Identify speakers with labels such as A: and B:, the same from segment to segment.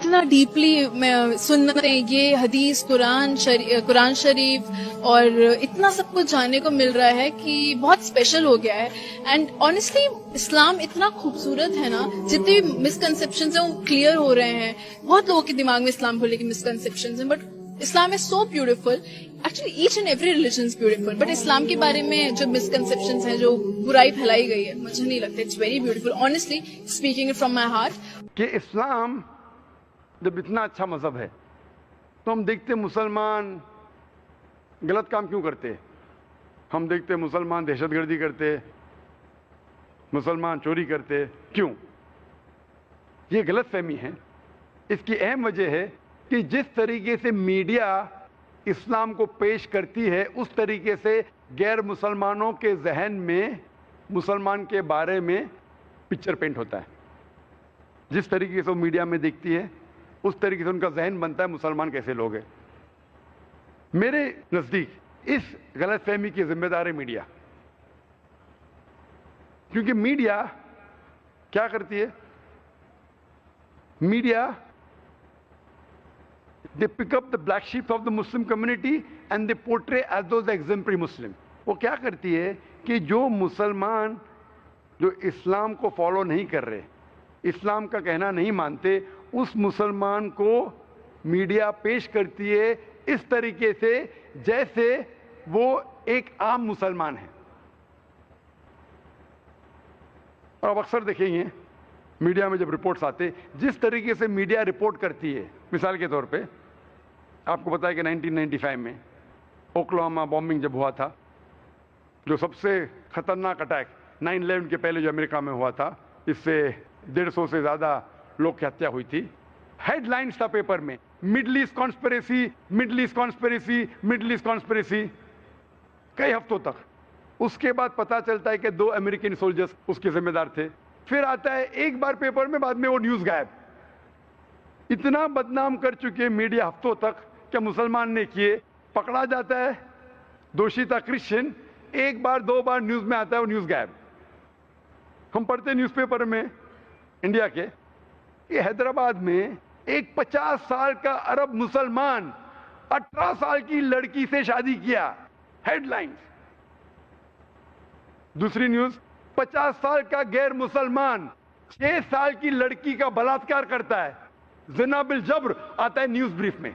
A: اتنا ڈیپلی سنتے ہیں یہ حدیث قرآن شریف اور اتنا سب کچھ جاننے کو مل رہا ہے کہ بہت اسپیشل ہو گیا ہے. اینڈ آنیسٹلی اسلام اتنا خوبصورت ہے نا, جتنے بھی مسکنسیپشنز ہیں وہ کلیئر ہو رہے ہیں. بہت لوگوں کے دماغ میں اسلام کو لے کے مسکنسیپشنز ہیں, but Islam is so beautiful. Actually each and every religion is beautiful, but Islam کے بارے میں جو مسکنسیپشنز ہیں, جو برائی پھیلائی گئی ہے, مجھے نہیں لگتا it's very beautiful, honestly speaking from my heart.
B: کہ اسلام جب اتنا اچھا مذہب ہے تو ہم دیکھتے مسلمان غلط کام کیوں کرتے؟ ہم دیکھتے مسلمان دہشت گردی کرتے, مسلمان چوری کرتے. کیوں؟ یہ غلط فہمی ہے. اس کی اہم وجہ ہے کہ جس طریقے سے میڈیا اسلام کو پیش کرتی ہے اس طریقے سے غیر مسلمانوں کے ذہن میں مسلمان کے بارے میں پکچر پینٹ ہوتا ہے. جس طریقے سے وہ میڈیا میں دیکھتی ہے اس طریقے سے ان کا ذہن بنتا ہے مسلمان کیسے لوگ ہیں. میرے نزدیک اس غلط فہمی کی ذمہ دار ہے میڈیا. کیونکہ میڈیا کیا کرتی ہے؟ Media they pick up the black sheep of the Muslim community and they portray as those exemplary Muslim. وہ کیا کرتی ہے کہ جو مسلمان جو اسلام کو فالو نہیں کر رہے, اسلام کا کہنا نہیں مانتے, اس مسلمان کو میڈیا پیش کرتی ہے اس طریقے سے جیسے وہ ایک عام مسلمان ہے. اور آپ اکثر دیکھیں گے میڈیا میں جب رپورٹس آتے, جس طریقے سے میڈیا رپورٹ کرتی ہے, مثال کے طور پہ آپ کو پتا ہے کہ 1995 میں اوکلاہوما بامبنگ جب ہوا تھا, جو سب سے خطرناک اٹیک 9/11 کے پہلے جو امریکہ میں ہوا تھا, اس سے 150 سے زیادہ لوگ کی ہتیا ہوئی تھی. ہیڈ لائنز تھا پیپر میں, Middle East conspiracy, Middle East conspiracy, Middle East conspiracy, کئی ہفتوں تک. اس کے بعد پتا چلتا ہے کہ 2 امریکن سولجرز اس کے ذمہ دار تھے. پھر آتا ہے ایک بار پیپر میں, بعد میں وہ نیوز غائب. اتنا بدنام کر چکے میڈیا ہفتوں تک کہ مسلمان نے کیے, پکڑا جاتا ہے, دوشی تھا کرسچن, ایک بار 2 بار نیوز میں آتا ہے, وہ نیوز غائب. ہم پڑھتے نیوز پیپر میں انڈیا کے کہ حیدرآباد میں ایک 50 سال کا عرب مسلمان 18 سال کی لڑکی سے شادی کیا. Head lines. دوسری نیوز, 50 سال کا غیر مسلمان 6 سال کی لڑکی کا بلاತ್ಕಾರ کرتا ہے, زنا بالجبر, آتا ہے نیوز بریف میں.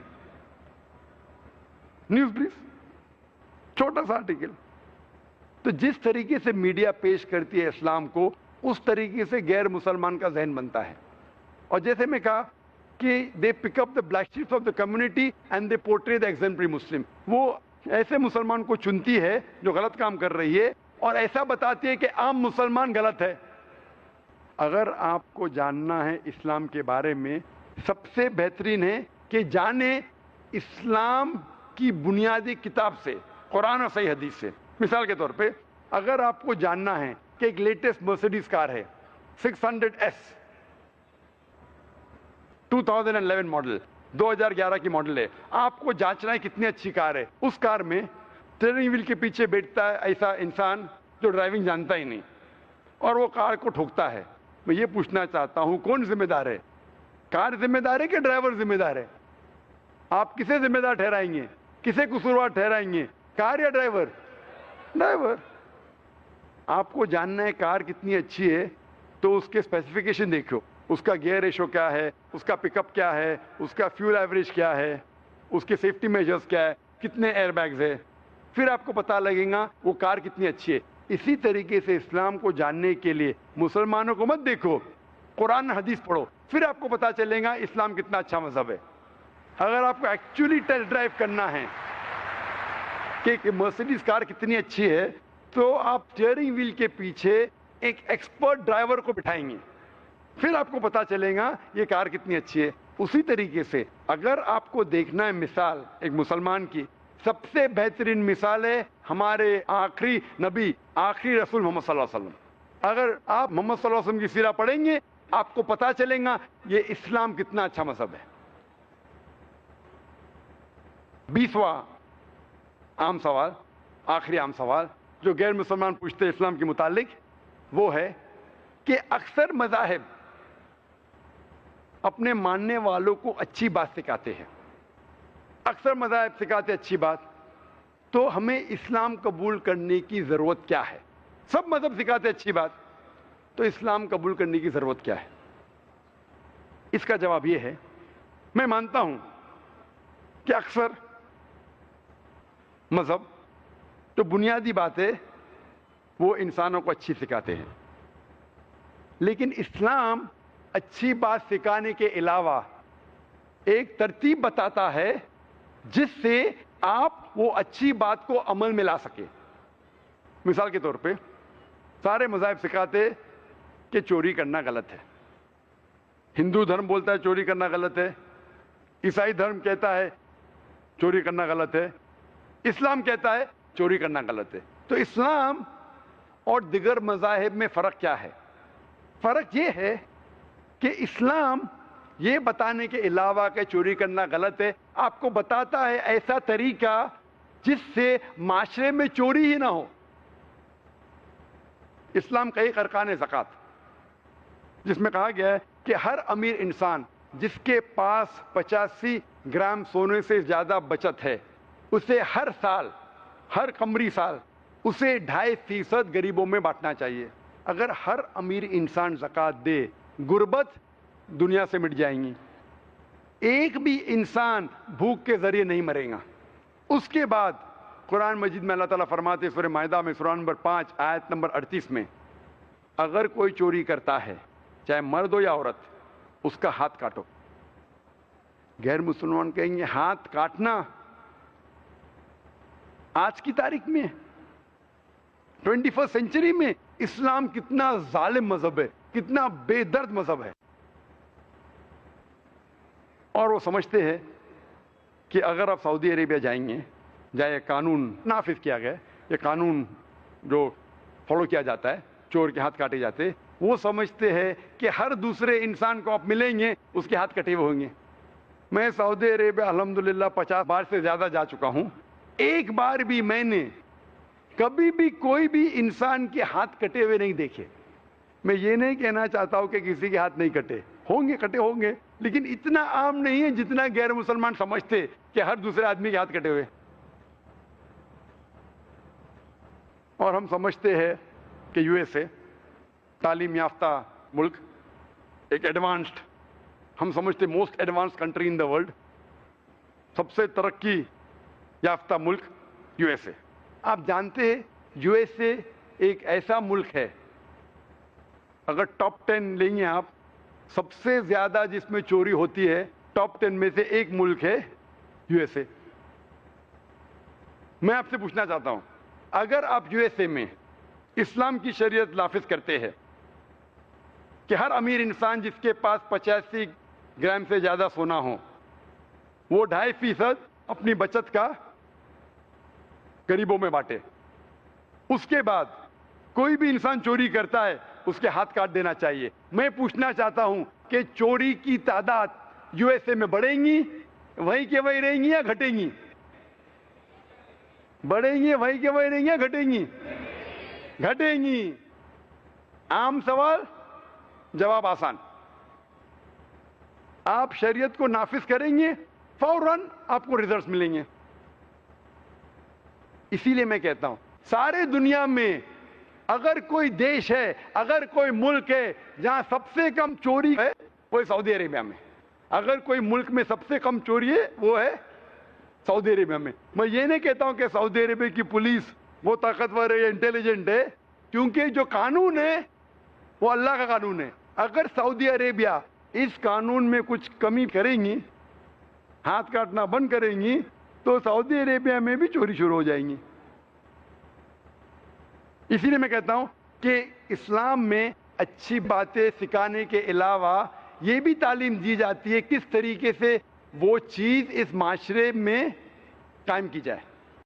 B: نیوز بریف, چھوٹا سا آرٹیکل. تو جس طریقے سے میڈیا پیش کرتی ہے اسلام کو, اس طریقے سے غیر مسلمان کا ذہن بنتا ہے. اور جیسے میں کہا کہ they pick up the black sheeps of the community and they portray the exemplary Muslim. وہ ایسے مسلمان کو چنتی ہے جو غلط کام کر رہی ہے اور ایسا بتاتی ہے کہ عام مسلمان غلط ہے. اگر آپ کو جاننا ہے اسلام کے بارے میں, سب سے بہترین ہے کہ جانے اسلام کی بنیادی کتاب سے, قرآن اور صحیح حدیث سے. مثال کے طور پہ اگر آپ کو جاننا ہے کہ ایک لیٹسٹ مرسیڈیز کار ہے 600S 2011 ماڈل, 2011 کی ماڈل ہے, آپ کو جانچنا ہے کتنی اچھی کار ہے. اس کار میں اسٹیئرنگ وہیل کے پیچھے بیٹھتا ہے ایسا انسان جو ڈرائیونگ جانتا ہی نہیں, اور وہ کار کو ٹھوکتا ہے. میں یہ پوچھنا چاہتا ہوں کون ذمہ دار ہے؟ کار ذمہ دار ہے کہ ڈرائیور ذمہ دار ہے؟ آپ کسے ذمہ دار ٹھہرائیں گے, کسے قصوروار ٹھہرائیں گے, کار یا ڈرائیور؟ ڈرائیور. آپ کو جاننا ہے کار کتنی اچھی ہے تو اس کے اسپیسیفکیشن دیکھو, اس کا گیئر ریشو کیا ہے, اس کا پک اپ کیا ہے, اس کا فیول ایوریج کیا ہے, اس کے سیفٹی میجرز کیا ہے, کتنے ایئر بیگز ہے, پھر آپ کو پتا لگے گا وہ کار کتنی اچھی ہے. اسی طریقے سے اسلام کو جاننے کے لیے مسلمانوں کو مت دیکھو, قرآن حدیث پڑھو, پھر آپ کو پتا چلے گا اسلام کتنا اچھا مذہب ہے. اگر آپ کو ایکچولی ٹیسٹ ڈرائیو کرنا ہے کہ مرسیڈیز کار کتنی اچھی ہے, تو آپ اسٹیئرنگ وہیل کے پیچھے ایک ایکسپرٹ ڈرائیور کو بٹھائیں گے, پھر آپ کو پتا چلے گا یہ کار کتنی اچھی ہے. اسی طریقے سے اگر آپ کو دیکھنا ہے مثال ایک مسلمان کی, سب سے بہترین مثال ہے ہمارے آخری نبی, آخری رسول محمد صلی اللہ علیہ وسلم. اگر آپ محمد صلی اللہ علیہ وسلم کی سیرہ پڑھیں گے آپ کو پتا چلے گا یہ اسلام کتنا اچھا مذہب ہے. 20واں عام سوال, آخری عام سوال جو غیر مسلمان پوچھتے ہیں اسلام کے متعلق, وہ ہے کہ اکثر مذاہب اپنے ماننے والوں کو اچھی بات سکھاتے ہیں. اکثر مذاہب سکھاتے اچھی بات, تو ہمیں اسلام قبول کرنے کی ضرورت کیا ہے؟ سب مذہب سکھاتے اچھی بات, تو اسلام قبول کرنے کی ضرورت کیا ہے؟ اس کا جواب یہ ہے, میں مانتا ہوں کہ اکثر مذہب تو بنیادی باتیں وہ انسانوں کو اچھی سکھاتے ہیں, لیکن اسلام اچھی بات سکھانے کے علاوہ ایک ترتیب بتاتا ہے جس سے آپ وہ اچھی بات کو عمل میں لا سکے. مثال کے طور پہ سارے مذاہب سکھاتے کہ چوری کرنا غلط ہے. ہندو دھرم بولتا ہے چوری کرنا غلط ہے, عیسائی دھرم کہتا ہے چوری کرنا غلط ہے, اسلام کہتا ہے چوری کرنا غلط ہے. تو اسلام اور دیگر مذاہب میں فرق کیا ہے؟ فرق یہ ہے کہ اسلام یہ بتانے کے علاوہ کہ چوری کرنا غلط ہے, آپ کو بتاتا ہے ایسا طریقہ جس سے معاشرے میں چوری ہی نہ ہو. اسلام کا ایک ارکان ہے زکوٰۃ, جس میں کہا گیا ہے کہ ہر امیر انسان جس کے پاس 85 گرام سونے سے زیادہ بچت ہے, اسے ہر سال, ہر قمری سال اسے 2.5% غریبوں میں بانٹنا چاہیے. اگر ہر امیر انسان زکوٰۃ دے, غربت دنیا سے مٹ جائیں گی, ایک بھی انسان بھوک کے ذریعے نہیں مرے گا. اس کے بعد قرآن مجید میں اللہ تعالیٰ فرماتے سورہ مائدہ میں سورہ نمبر 5 آیت نمبر 38 میں, اگر کوئی چوری کرتا ہے چاہے مرد ہو یا عورت, اس کا ہاتھ کاٹو. غیر مسلمان کہیں گے ہاتھ کاٹنا آج کی تاریخ میں 21 سینچری میں اسلام کتنا ظالم مذہب ہے, کتنا بے درد مذہب ہے. اور وہ سمجھتے ہیں کہ اگر آپ سعودی عربیہ جائیں گے, جہاں یہ قانون نافذ کیا گیا, یہ قانون جو فالو کیا جاتا ہے, چور کے ہاتھ کاٹے جاتے, وہ سمجھتے ہیں کہ ہر دوسرے انسان کو آپ ملیں گے اس کے ہاتھ کٹے ہوئے ہوں گے. میں سعودی عربیہ الحمدللہ 50 بار سے زیادہ جا چکا ہوں, ایک بار بھی میں نے کبھی بھی کوئی بھی انسان کے ہاتھ کٹے ہوئے نہیں دیکھے. میں یہ نہیں کہنا چاہتا ہوں کہ کسی کے ہاتھ نہیں کٹے, ہوں گے, کٹے ہوں گے, لیکن اتنا عام نہیں ہے جتنا غیر مسلمان سمجھتے کہ ہر دوسرے آدمی کے ہاتھ کٹے ہوئے. اور ہم سمجھتے ہیں کہ یو ایس اے تعلیم یافتہ ملک, ایک ایڈوانسڈ, ہم سمجھتے most advance country in the world, سب سے ترقی یافتہ ملک یو ایس اے. آپ جانتے ہیں یو ایس اے ایک ایسا ملک ہے, اگر ٹاپ 10 لیں گے آپ, سب سے زیادہ جس میں چوری ہوتی ہے ٹاپ 10 میں سے ایک ملک ہے یو ایس اے. میں آپ سے پوچھنا چاہتا ہوں, اگر آپ یو ایس اے میں اسلام کی شریعت نافذ کرتے ہیں کہ ہر امیر انسان جس کے پاس 85 گرام سے زیادہ سونا ہو, وہ 2.5% اپنی بچت کا غریبوں میں بانٹے, اس کے بعد کوئی بھی انسان چوری کرتا ہے اس کے ہاتھ کاٹ دینا چاہیے. میں پوچھنا چاہتا ہوں کہ چوری کی تعداد یو ایس اے میں بڑھیں گی, وہیں کے وہیں رہیں گی یا گھٹیں گی؟ بڑھیں گی, وہیں کے وہیں رہیں گی یا گھٹیں گی؟ گھٹیں گی. عام سوال, جواب آسان. آپ شریعت کو نافذ کریں گے, فوراً آپ کو ریزلٹس ملیں گے. اسی لیے میں کہتا ہوں سارے دنیا میں اگر کوئی دیش ہے, اگر کوئی ملک ہے جہاں سب سے کم چوری ہے, وہ سعودی عربیہ میں. اگر کوئی ملک میں سب سے کم چوری ہے وہ ہے سعودی عربیہ میں. میں یہ نہیں کہتا ہوں کہ سعودی عربیہ کی پولیس وہ طاقتور ہے یا انٹیلیجنٹ ہے, کیونکہ جو قانون ہے وہ اللہ کا قانون ہے. اگر سعودی عربیہ اس قانون میں کچھ کمی کریں گی, ہاتھ کاٹنا بند کریں گی, تو سعودی عربیہ میں بھی چوری شروع ہو جائیں گی. اسی لیے میں کہتا ہوں کہ اسلام میں اچھی باتیں سکھانے کے علاوہ یہ بھی تعلیم دی جاتی ہے کس طریقے سے وہ چیز اس معاشرے میں قائم کی جائے.